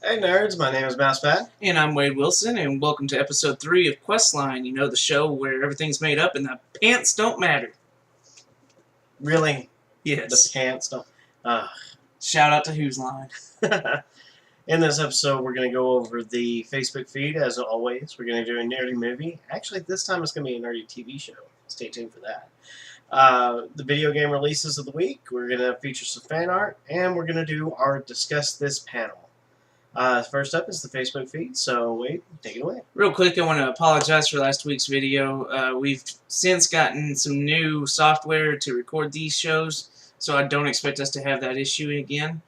Hey nerds, my name is Mousepad. And I'm Wade Wilson, and welcome to episode 3 of Questline. You know, the show where everything's made up and the pants don't matter. Really? Yes. The pants don't... Shout out to Who's Line. In this episode, we're going to go over the Facebook feed, as always. We're going to do a nerdy movie. Actually, this time it's going to be a nerdy TV show. Stay tuned for that. The video game releases of the week. We're going to feature some fan art, and we're going to do our Discuss This panel. First up is the Facebook feed, so Wade, take it away. Real quick, I want to apologize for last week's video. We've since gotten some new software to record these shows, so I don't expect us to have that issue again.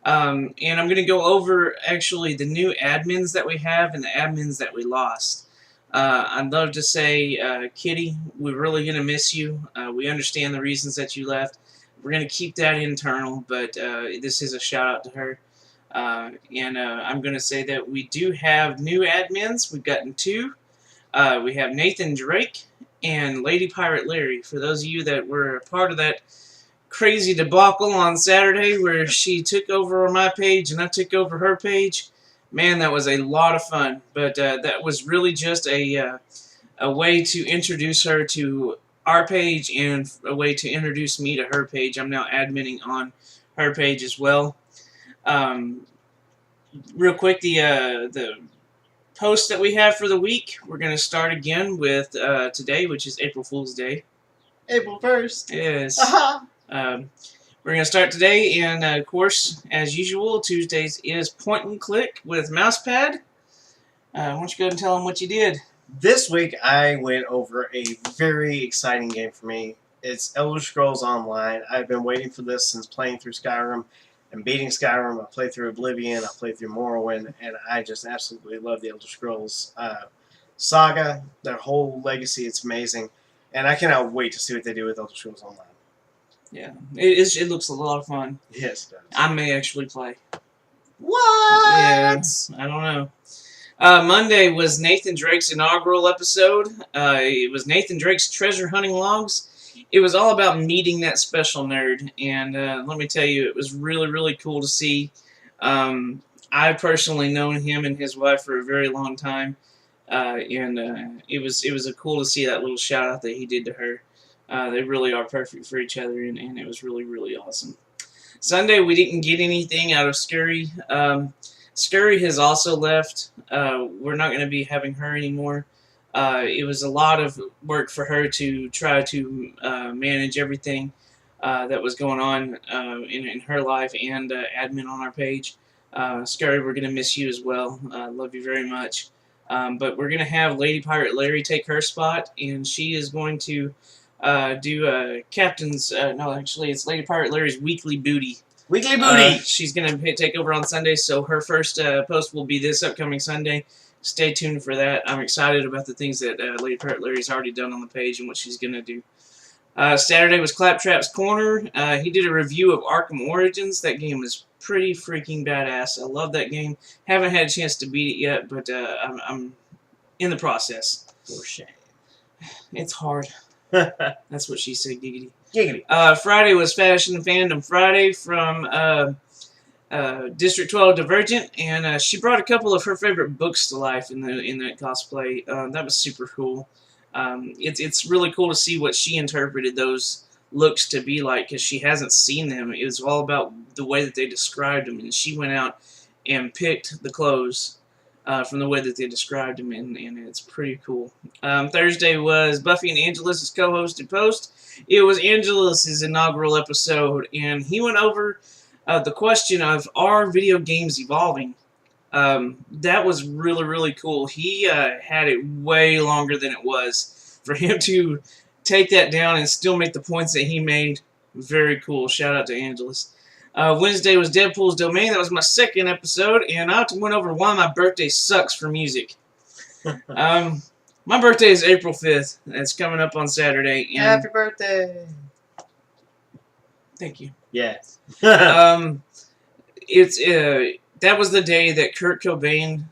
And I'm going to go over, actually, the new admins that we have and the admins that we lost. I'd love to say, Kitty, we're really going to miss you. We understand the reasons that you left. We're going to keep that internal, but this is a shout-out to her. I'm going to say that we do have new admins. We've gotten 2. We have Nathan Drake and Lady Pirate Larry. For those of you that were a part of that crazy debacle on Saturday where she took over on my page and I took over her page, man, that was a lot of fun. But that was really just a way to introduce her to our page and a way to introduce me to her page. I'm now adminning on her page as well. Real quick, the post that we have for the week, we're going to start again with today, which is April Fool's Day. April 1st. Yes. We're going to start today, and of course, as usual, Tuesdays is Point and Click with Mousepad. Why don't you go ahead and tell them what you did? This week, I went over a very exciting game for me. It's Elder Scrolls Online. I've been waiting for this since playing through Skyrim and beating Skyrim. I played through Oblivion, I played through Morrowind, and I just absolutely love the Elder Scrolls saga, their whole legacy. It's amazing, and I cannot wait to see what they do with Elder Scrolls Online. Yeah, it looks a lot of fun. Yes, it does. I may actually play. What? Yeah, I don't know. Monday was Nathan Drake's inaugural episode. It was Nathan Drake's treasure hunting logs. It was all about meeting that special nerd, and let me tell you, it was really, really cool to see. I've personally known him and his wife for a very long time, and it was cool to see that little shout out that he did to her. They really are perfect for each other, and it was really, really awesome. Sunday, we didn't get anything out of Scurry. Scurry has also left. We're not going to be having her anymore. It was a lot of work for her to try to manage everything that was going on in her life and admin on our page. Scurry, we're going to miss you as well. Love you very much. But we're going to have Lady Pirate Larry take her spot, and she is going to do Captain's... no, actually, it's Lady Pirate Larry's Weekly Booty. Weekly Booty! She's going to take over on Sunday, so her first post will be this upcoming Sunday. Stay tuned for that. I'm excited about the things that Lady Pirate Larry's already done on the page and what she's going to do. Saturday was Claptrap's Corner. He did a review of Arkham Origins. That game was pretty freaking badass. I love that game. Haven't had a chance to beat it yet, but I'm in the process. For shame. It's hard. That's what she said, giggity. Giggity. Friday was Fashion and Fandom Friday from... District 12 Divergent, and she brought a couple of her favorite books to life in that cosplay. That was super cool. It's really cool to see what she interpreted those looks to be like, because she hasn't seen them. It was all about the way that they described them, and she went out and picked the clothes from the way that they described them, and it's pretty cool. Thursday was Buffy and Angelus' co-hosted post. It was Angelus' inaugural episode, and he went over the question of, are video games evolving? That was really, really cool. He had it way longer than it was. For him to take that down and still make the points that he made, very cool. Shout out to Angelus. Wednesday was Deadpool's Domain. That was my second episode, and I went over why my birthday sucks for music. My birthday is April 5th. It's coming up on Saturday. And Happy birthday! Thank you. Yes. It's that was the day that Kurt Cobain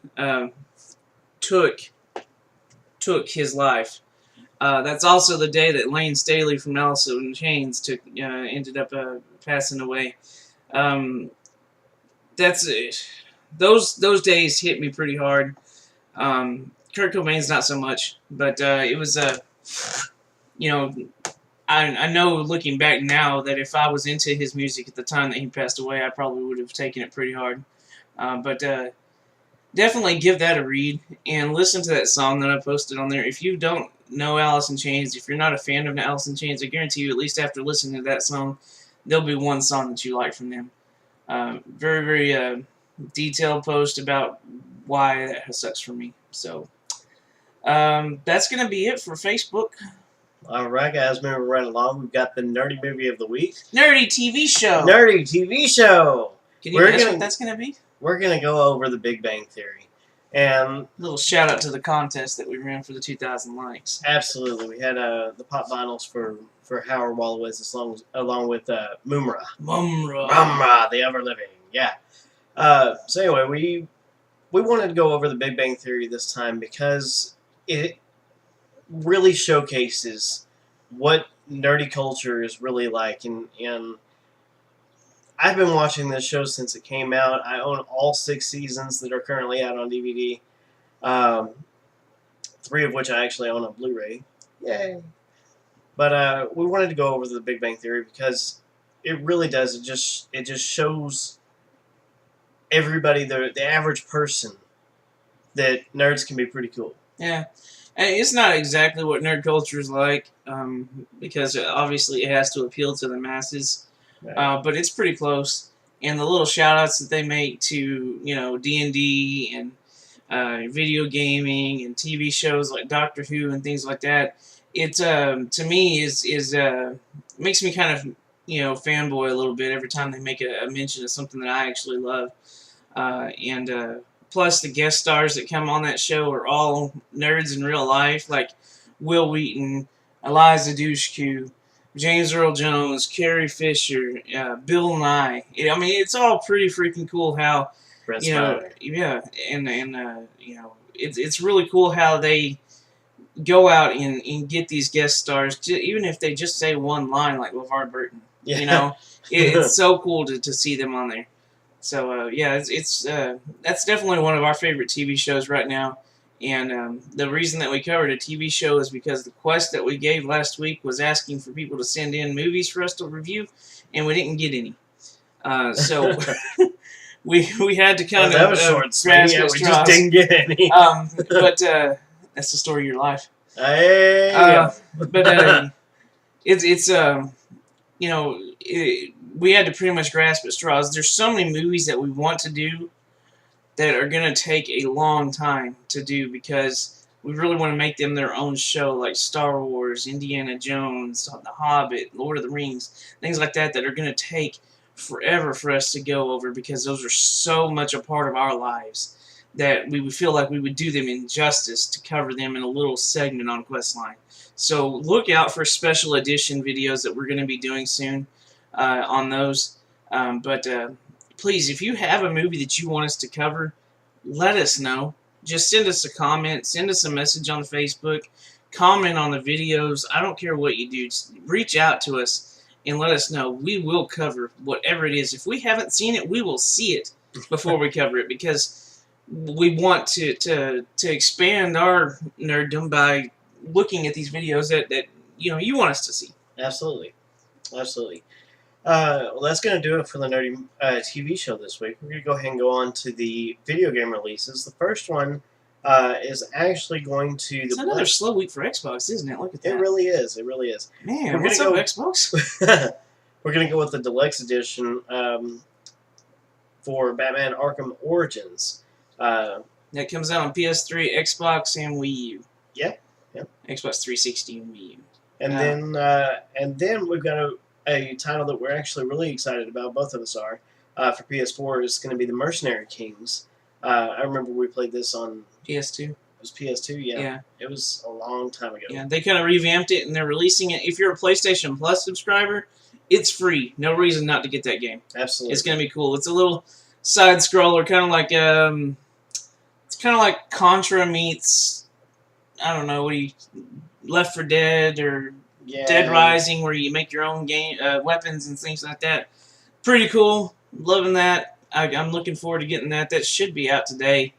took his life. That's also the day that Lane Staley from Alice in Chains ended up passing away. That's those days hit me pretty hard. Kurt Cobain's not so much, but it was you know, I know looking back now that if I was into his music at the time that he passed away, I probably would have taken it pretty hard. But definitely give that a read and listen to that song that I posted on there. If you don't know Alice in Chains, if you're not a fan of Alice in Chains, I guarantee you, at least after listening to that song, there'll be one song that you like from them. Very, very detailed post about why that sucks for me. So that's going to be it for Facebook. All right, guys, moving right along. We've got the nerdy movie of the week. Nerdy TV show. Nerdy TV show. Can you guess what that's going to be? We're going to go over the Big Bang Theory. And a little shout out to the contest that we ran for the 2,000 likes. Absolutely. We had the pop vinyls for Howard Wolowitz along with Mumra. Mumra, the Ever Living. Yeah. So anyway, we wanted to go over the Big Bang Theory this time because it really showcases what nerdy culture is really like. And I've been watching this show since it came out. I own all 6 seasons that are currently out on DVD. 3 of which I actually own on Blu-ray. Yay! But we wanted to go over the Big Bang Theory because it really does. It just shows everybody, the average person, that nerds can be pretty cool. Yeah. And it's not exactly what nerd culture is like, because obviously it has to appeal to the masses. Right. But it's pretty close. And the little shout-outs that they make to, D&D and video gaming and TV shows like Doctor Who and things like that, it to me is makes me kind of fanboy a little bit every time they make a mention of something that I actually love. Plus the guest stars that come on that show are all nerds in real life, like Will Wheaton, Eliza Dushku, James Earl Jones, Carrie Fisher, Bill Nye. It's all pretty freaking cool how yeah, and it's really cool how they go out and get these guest stars, even if they just say one line like LeVar Burton. Yeah. It's so cool to see them on there. So yeah, it's that's definitely one of our favorite TV shows right now. And the reason that we covered a TV show is because the quest that we gave last week was asking for people to send in movies for us to review, and we didn't get any. So we had to kind of that was short. Yeah, we just didn't get any. But that's the story of your life. Hey. But it's we had to pretty much grasp at straws. There's so many movies that we want to do that are going to take a long time to do because we really want to make them their own show, like Star Wars, Indiana Jones, The Hobbit, Lord of the Rings, things like that are going to take forever for us to go over because those are so much a part of our lives that we would feel like we would do them injustice to cover them in a little segment on Questline. So look out for special edition videos that we're going to be doing soon on those. But please, if you have a movie that you want us to cover, let us know. Just send us a comment, send us a message on Facebook, comment on the videos. I don't care what you do. Just reach out to us and let us know. We will cover whatever it is. If we haven't seen it, we will see it before we cover it because we want to expand our nerddom by looking at these videos that you want us to see. Absolutely. Well, that's going to do it for the Nerdy TV show this week. We're going to go ahead and go on to the video game releases. The first one is actually going to... It's another slow week for Xbox, isn't it? Look at that. It really is. Man, what's up, Xbox? We're going to go with the Deluxe Edition for Batman Arkham Origins. That comes out on PS3, Xbox, and Wii U. Yep. Xbox 360 and Wii U. And then we've got a title that we're actually really excited about, both of us are, for PS4 is going to be The Mercenary Kings. I remember we played this on... PS2. It was PS2, yeah. Yeah. It was a long time ago. Yeah, they kind of revamped it, and they're releasing it. If you're a PlayStation Plus subscriber, it's free. No reason not to get that game. Absolutely. It's going to be cool. It's a little side-scroller, kind of like... it's kind of like Contra meets... I don't know, Left 4 Dead or... Yeah. Dead Rising, where you make your own game weapons and things like that. Pretty cool. Loving that. I'm looking forward to getting that. That should be out today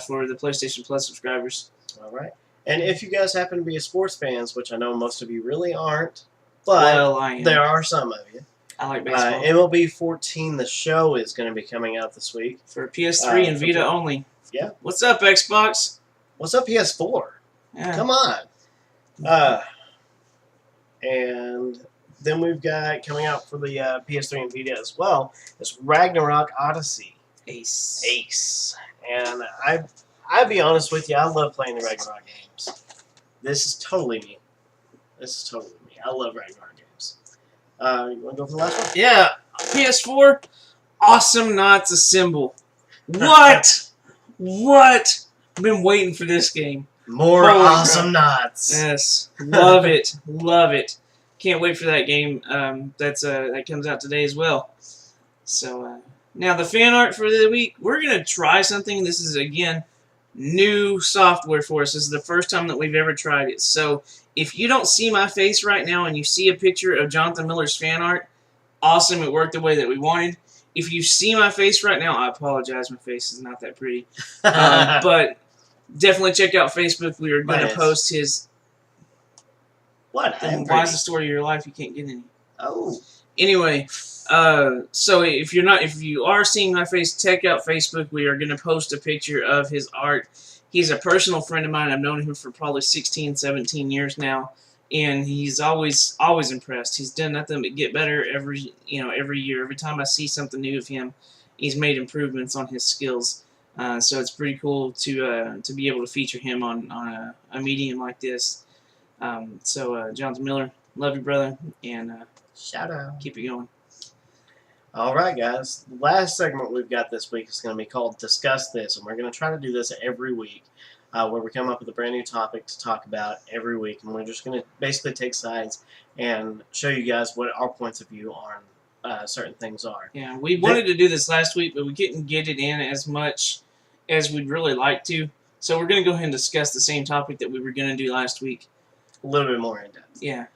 for the PlayStation Plus subscribers. All right. And if you guys happen to be a sports fans, which I know most of you really aren't, but Well, I am. there are some of you. I like baseball. MLB 14, the show, is going to be coming out this week. For PS3 and Vita only. Yeah. What's up, Xbox? What's up, PS4? Yeah. Come on. And then we've got coming out for the PS3 and Vita as well is Ragnarok Odyssey. Ace. And I'll be honest with you, I love playing the Ragnarok games. This is totally me. I love Ragnarok games. You want to go for the last one? Yeah. PS4. Awesome Knots Assemble. What? What? I've been waiting for this game. More Holy awesome knots. Yes. Love it. Love it. Can't wait for that game. That comes out today as well. So now the fan art for the week, we're gonna try something. This is again new software for us. This is the first time that we've ever tried it. So if you don't see my face right now and you see a picture of Jonathan Miller's fan art, awesome. It worked the way that we wanted. If you see my face right now, I apologize. My face is not that pretty, but definitely check out Facebook. We are going to post his. What? Why is the story of your life? You can't get any. Oh. Anyway, so if you are seeing my face, check out Facebook. We are going to post a picture of his art. He's a personal friend of mine. I've known him for probably 16, 17 years now, and he's always impressed. He's done nothing but get better every year. Every time I see something new of him, he's made improvements on his skills. So it's pretty cool to be able to feature him on a medium like this. Jonathan Miller, love you, brother, and shout out. Keep it going. All right, guys. The last segment we've got this week is going to be called Discuss This, and we're going to try to do this every week, where we come up with a brand new topic to talk about every week, and we're just going to basically take sides and show you guys what our points of view on certain things are. Yeah, we wanted to do this last week, but we couldn't get it in as much as we'd really like to. So we're going to go ahead and discuss the same topic that we were going to do last week. A little bit more in depth. Yeah.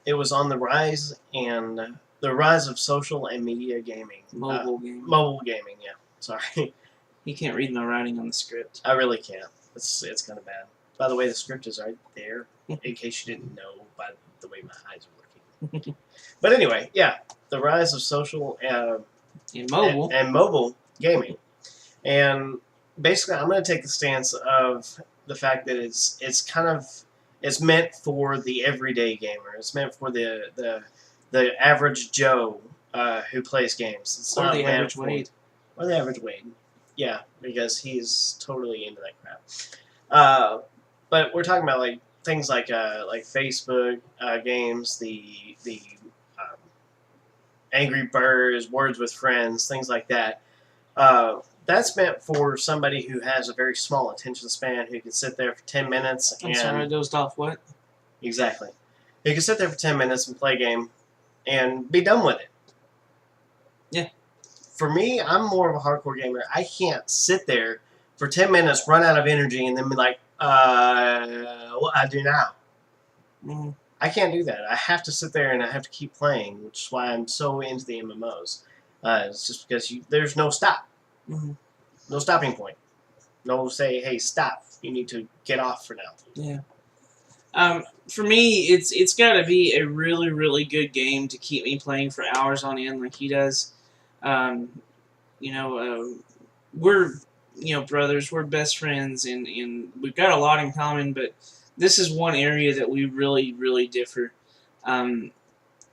It was on the rise of social and media gaming. Mobile gaming. Mobile gaming, yeah. Sorry. You can't read my writing on the script. I really can't. It's kind of bad. By the way, the script is right there, in case you didn't know by the way my eyes are looking. But anyway, yeah. The rise of social and mobile. And mobile gaming. And basically, I'm going to take the stance of the fact that it's meant for the everyday gamer. It's meant for the average Joe who plays games. It's or not the meant average for, Wade. Or the average Wade. Yeah, because he's totally into that crap. But we're talking about like things like Facebook games, the Angry Birds, Words with Friends, things like that. That's meant for somebody who has a very small attention span, who can sit there for 10 minutes. I'm sorry, I dozed off. What? Exactly. You can sit there for 10 minutes and play a game and be done with it. Yeah. For me, I'm more of a hardcore gamer. I can't sit there for 10 minutes, run out of energy, and then be like, what I do now? Mm-hmm. I can't do that. I have to sit there and I have to keep playing, which is why I'm so into the MMOs. It's just because there's no stop. Mm-hmm. No stopping point. No say, hey, stop. You need to get off for now. Yeah. For me, it's got to be a really, really good game to keep me playing for hours on end like he does. We're brothers. We're best friends, and we've got a lot in common. But this is one area that we really, really differ.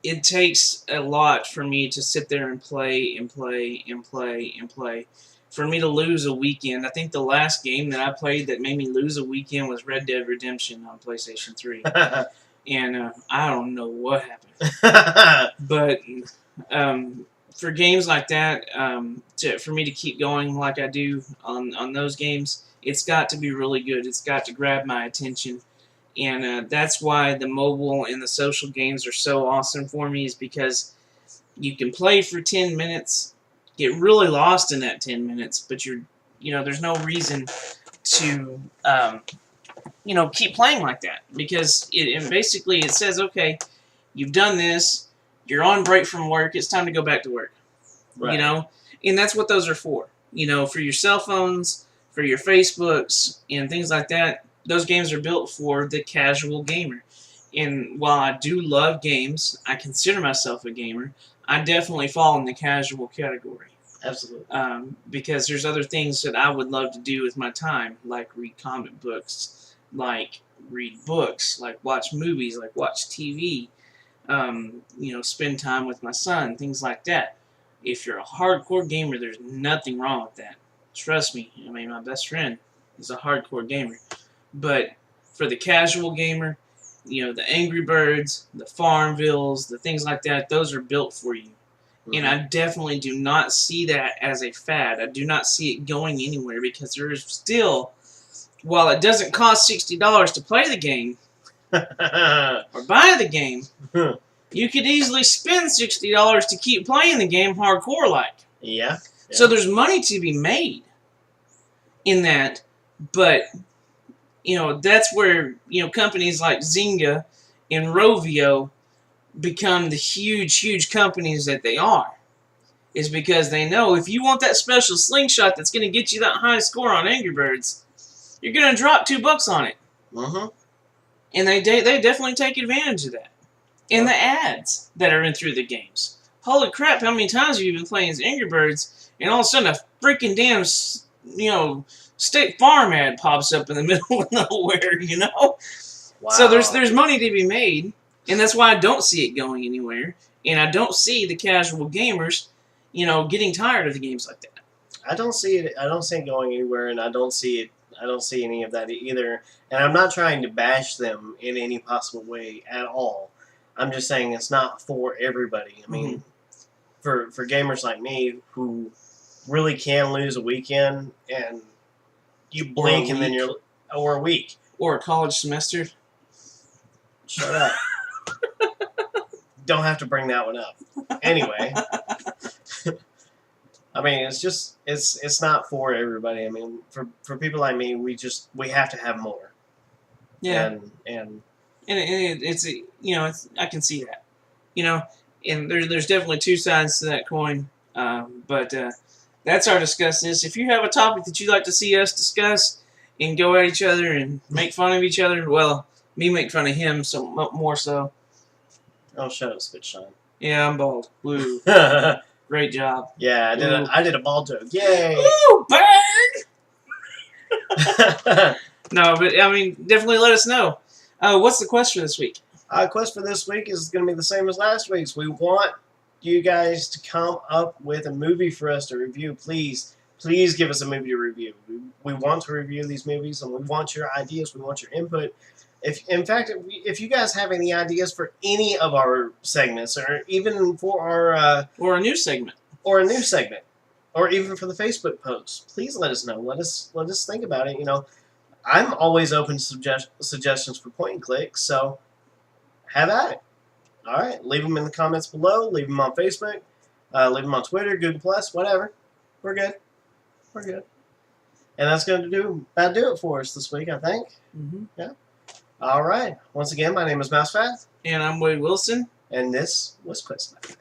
It takes a lot for me to sit there and play and play and play and play. For me to lose a weekend, I think the last game that I played that made me lose a weekend was Red Dead Redemption on PlayStation 3. And I don't know what happened. But for games like that, for me to keep going like I do on those games, it's got to be really good. It's got to grab my attention. And that's why the mobile and the social games are so awesome for me, is because you can play for 10 minutes, get really lost in that 10 minutes, but there's no reason to, keep playing like that, because basically it says, okay, you've done this, you're on break from work, it's time to go back to work. Right. And that's what those are for. For your cell phones, for your Facebooks, and things like that. Those games are built for the casual gamer. And while I do love games, I consider myself a gamer, I definitely fall in the casual category. Absolutely. Because there's other things that I would love to do with my time, like read comic books, like read books, like watch movies, like watch TV, spend time with my son, things like that. If you're a hardcore gamer, there's nothing wrong with that. Trust me. I mean, my best friend is a hardcore gamer. But for the casual gamer, the Angry Birds, the Farmvilles, the things like that, those are built for you. Mm-hmm. And I definitely do not see that as a fad. I do not see it going anywhere because there is still, while it doesn't cost $60 to play the game or buy the game, you could easily spend $60 to keep playing the game hardcore-like. Yeah. So there's money to be made in that, but that's where companies like Zynga and Rovio become the huge companies that they are. Is because they know if you want that special slingshot that's going to get you that high score on Angry Birds, you're going to drop $2 on it. Mm-hmm. And they definitely take advantage of that. And the ads that are in through the games. Holy crap, how many times have you been playing as Angry Birds, and all of a sudden a freaking damn, State Farm ad pops up in the middle of nowhere, Wow. So there's money to be made, and that's why I don't see it going anywhere, and I don't see the casual gamers, getting tired of the games like that. I don't see it going anywhere, and I don't see any of that either. And I'm not trying to bash them in any possible way at all. I'm just saying it's not for everybody. I mean, for gamers like me who really can lose a weekend and you blink and then or a week. Or a college semester. Shut up. Don't have to bring that one up. Anyway. I mean, it's not for everybody. I mean, for people like me, we have to have more. Yeah. And it's I can see that. And there's definitely two sides to that coin. But that's our discuss this. If you have a topic that you'd like to see us discuss and go at each other and make fun of each other, well, me make fun of him more so. Oh, shut up, Spitshine. Yeah, I'm bald. Woo. Great job. Yeah, I did a bald joke. Yay! Woo, burn! No, but I mean, definitely let us know. What's the quest for this week? Quest for this week is going to be the same as last week's. We want you guys to come up with a movie for us to review. Please give us a movie to review. We want to review these movies, and we want your ideas. We want your input. If you guys have any ideas for any of our segments, or even for our or a new segment, or even for the Facebook posts, please let us know. Let us think about it. I'm always open to suggestions for point and click, so have at it. All right, leave them in the comments below. Leave them on Facebook. Leave them on Twitter, Google+, whatever. We're good. And that's going to do it for us this week, I think. Mm-hmm. Yeah. All right. Once again, my name is MouseFath. And I'm Wade Wilson. And this was Questline.